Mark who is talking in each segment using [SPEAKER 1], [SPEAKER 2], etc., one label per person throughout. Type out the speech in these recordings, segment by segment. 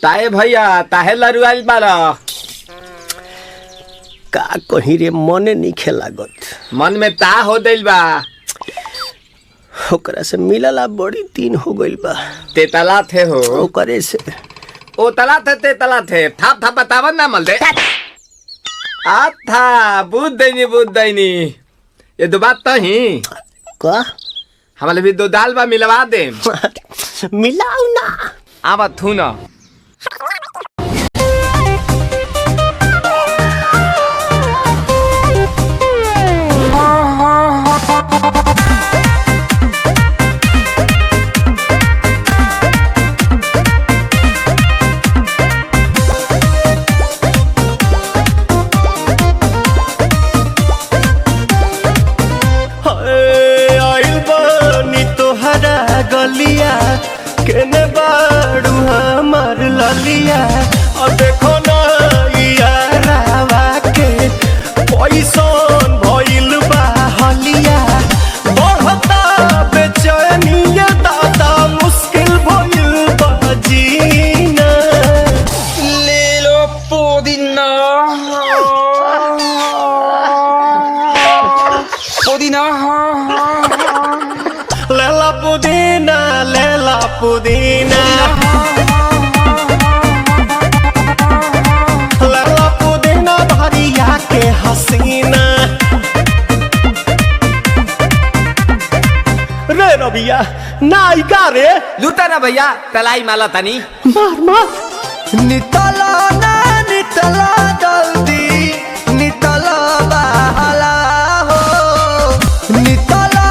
[SPEAKER 1] ताए भैया ताहे लरुआल बारा
[SPEAKER 2] का कहीं रे मने नहीं लागत।
[SPEAKER 1] मन में ता हो दिल बा
[SPEAKER 2] ओकरा से मिलला बड़ी दिन हो गइल बा।
[SPEAKER 1] ते तला थे हो
[SPEAKER 2] ओकरे से
[SPEAKER 1] ओ तला थे ते तला थे थाप थाप बतावन ना मल दे आ था बुद्ध दैनी ये दो बात तो ही
[SPEAKER 2] का
[SPEAKER 1] हमारे भी दो दाल बा मिलवा दे
[SPEAKER 2] मिलाऊ ना
[SPEAKER 1] आवा थू ना
[SPEAKER 2] गलिया केने बाड़ू हमार ललिया और देखो ना यारावा के पैसन भइल बा हलिया बढ़ता बेचैनिया दादा मुश्किल भइल बा जीना
[SPEAKER 1] ले लो पुदीना पुदीना
[SPEAKER 2] लेला पुदीना लेला पुदीना लेला पुदीना भरिया के हसीना रे रबिया नायिका रे
[SPEAKER 1] लूटा ना भैया तलाई माला तनी
[SPEAKER 2] मार मार नितला ना नितला जल्दी नितला बहला हो नितला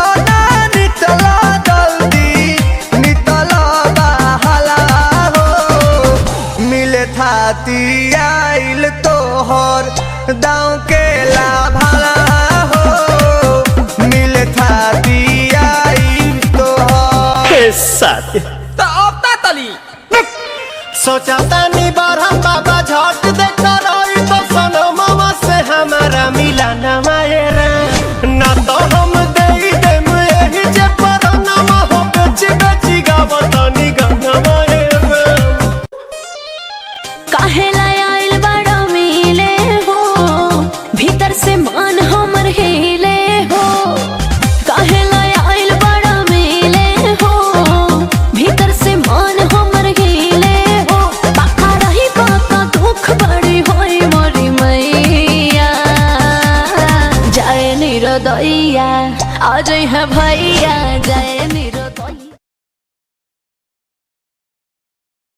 [SPEAKER 2] आइल तोहर दाँव के लाभाला हो मिले थाती आइल तोहर साथ
[SPEAKER 1] तो अब ता तली
[SPEAKER 2] सोचा तानी बारह बाबा झट देखा रही तो सनो मामा से हमारा मिला न मायरा ना तो हम दे देम यही जे पर नामा हो बेची बेची गावतानी गंगा मायरा
[SPEAKER 3] काहेला आइल बड़ा मिले हो भीतर से मन हमर हिले हो काहेला आइल बड़ा मिले हो भीतर से मन हमर हिले हो बाका रही बाका दुख बड़ी होई मोरी मैया जाए निरदैया आ जाए है भैया जाए निरदैया।